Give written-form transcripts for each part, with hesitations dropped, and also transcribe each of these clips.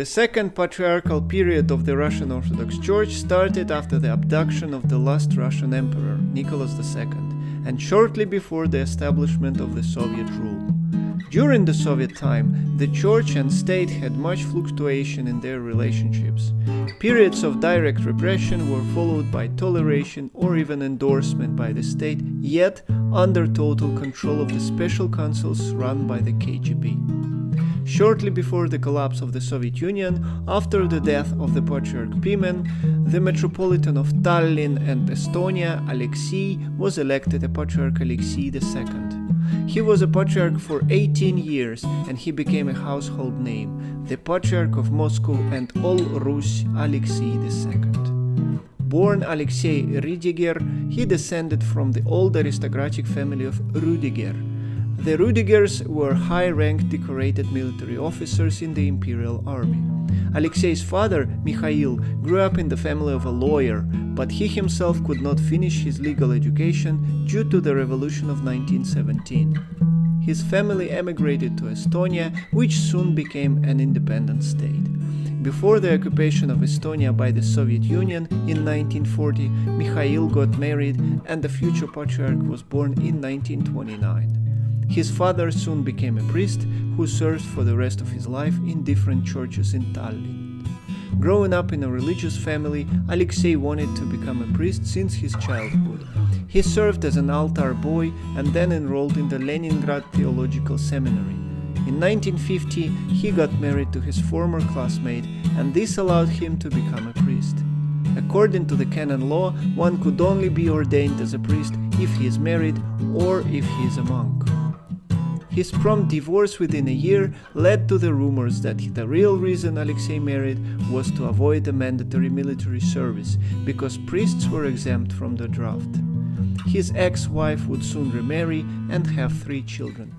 The second patriarchal period of the Russian Orthodox Church started after the abduction of the last Russian emperor, Nicholas II, and shortly before the establishment of the Soviet rule. During the Soviet time, the church and state had much fluctuation in their relationships. Periods of direct repression were followed by toleration or even endorsement by the state, yet under total control of the special councils run by the KGB. Shortly before the collapse of the Soviet Union, after the death of the Patriarch Pimen, the Metropolitan of Tallinn and Estonia, Aleksii, was elected a Patriarch Aleksii II. He was a patriarch for 18 years and he became a household name, the Patriarch of Moscow and all Rus Aleksii II. Born Alexei Rydiger, he descended from the old aristocratic family of Rüdiger. The Rüdigers were high-ranked decorated military officers in the imperial army. Alexei's father, Mikhail, grew up in the family of a lawyer, but he himself could not finish his legal education due to the revolution of 1917. His family emigrated to Estonia, which soon became an independent state. Before the occupation of Estonia by the Soviet Union in 1940, Mikhail got married and the future patriarch was born in 1929. His father soon became a priest who served for the rest of his life in different churches in Tallinn. Growing up in a religious family, Alexei wanted to become a priest since his childhood. He served as an altar boy and then enrolled in the Leningrad Theological Seminary. In 1950, he got married to his former classmate, and this allowed him to become a priest. According to the canon law, one could only be ordained as a priest if he is married or if he is a monk. His prompt divorce within a year led to the rumors that the real reason Alexei married was to avoid a mandatory military service, because priests were exempt from the draft. His ex-wife would soon remarry and have 3 children.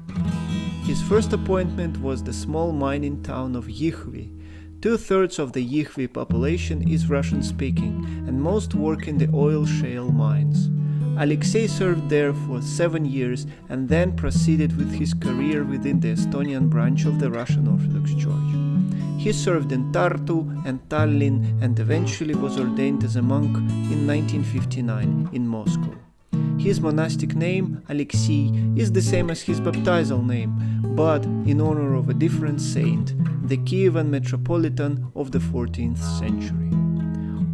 His first appointment was the small mining town of Yichvi. 2/3 of the Yichvi population is Russian-speaking, and most work in the oil shale mines. Alexei served there for 7 years and then proceeded with his career within the Estonian branch of the Russian Orthodox Church. He served in Tartu and Tallinn and eventually was ordained as a monk in 1959 in Moscow. His monastic name, Aleksii, is the same as his baptismal name, but in honor of a different saint, the Kievan Metropolitan of the 14th century.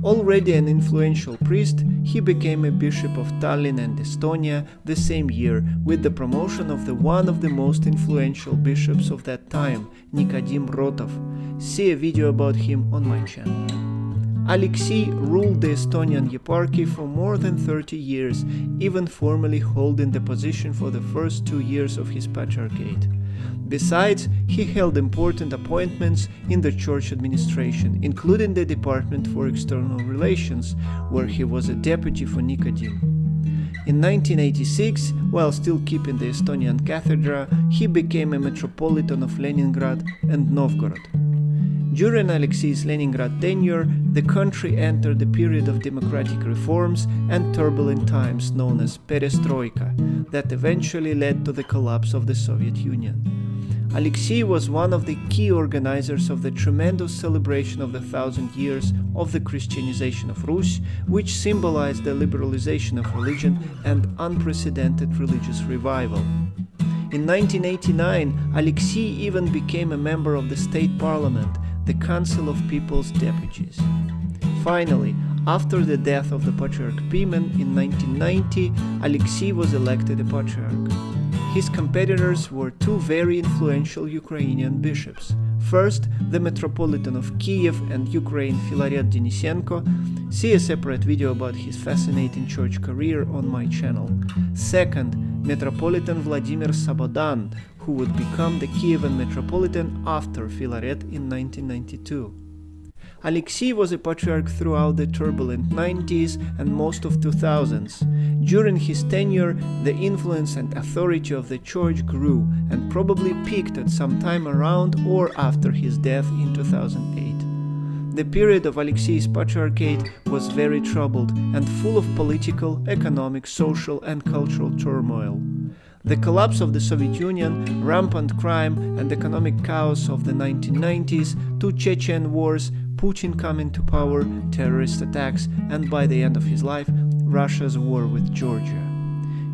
Already an influential priest, he became a bishop of Tallinn and Estonia the same year with the promotion of one of the most influential bishops of that time, Nicodim Rotov. See a video about him on my channel. Aleksii ruled the Estonian eparchy for more than 30 years, even formally holding the position for the first 2 years of his patriarchate. Besides, he held important appointments in the church administration, including the Department for External Relations, where he was a deputy for Nicodim. In 1986, while still keeping the Estonian cathedra, he became a metropolitan of Leningrad and Novgorod. During Alexei's Leningrad tenure, the country entered a period of democratic reforms and turbulent times known as perestroika, that eventually led to the collapse of the Soviet Union. Alexei was one of the key organizers of the tremendous celebration of the 1,000 years of the Christianization of Rus, which symbolized the liberalization of religion and unprecedented religious revival. In 1989, Alexei even became a member of the state parliament, the Council of People's Deputies. Finally, after the death of the Patriarch Pimen in 1990, Alexei was elected a patriarch. His competitors were 2 very influential Ukrainian bishops. First, the Metropolitan of Kiev and Ukraine Filaret Denisenko. See a separate video about his fascinating church career on my channel. Second, Metropolitan Vladimir Sabodan, who would become the Kievan Metropolitan after Filaret in 1992. Alexei was a patriarch throughout the turbulent 90s and most of 2000s. During his tenure, the influence and authority of the church grew and probably peaked at some time around or after his death in 2008. The period of Alexei's patriarchate was very troubled and full of political, economic, social and cultural turmoil. The collapse of the Soviet Union, rampant crime and economic chaos of the 1990s, two Chechen wars, Putin coming to power, terrorist attacks, and by the end of his life, Russia's war with Georgia.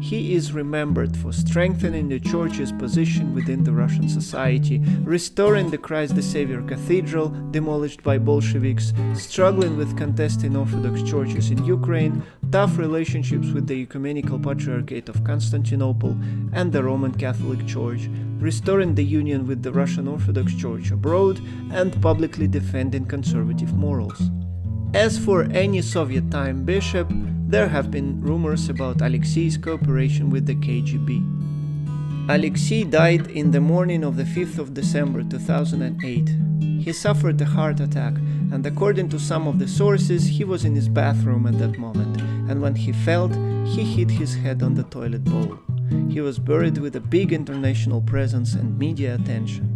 He is remembered for strengthening the Church's position within the Russian society, restoring the Christ the Savior Cathedral, demolished by Bolsheviks, struggling with contesting Orthodox churches in Ukraine, tough relationships with the Ecumenical Patriarchate of Constantinople and the Roman Catholic Church, restoring the union with the Russian Orthodox Church abroad, and publicly defending conservative morals. As for any Soviet-time bishop, there have been rumors about Aleksii's cooperation with the KGB. Aleksii died in the morning of the 5th of December 2008. He suffered a heart attack, and according to some of the sources, he was in his bathroom at that moment, and when he fell, he hit his head on the toilet bowl. He was buried with a big international presence and media attention.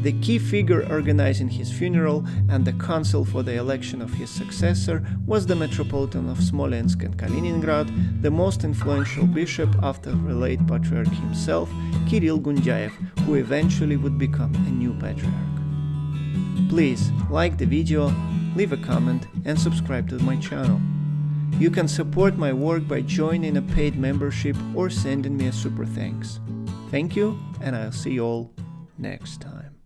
The key figure organizing his funeral and the council for the election of his successor was the Metropolitan of Smolensk and Kaliningrad, the most influential bishop after the late Patriarch himself, Kirill Gundyaev, who eventually would become a new Patriarch. Please like the video, leave a comment and subscribe to my channel. You can support my work by joining a paid membership or sending me a super thanks. Thank you, and I'll see you all next time.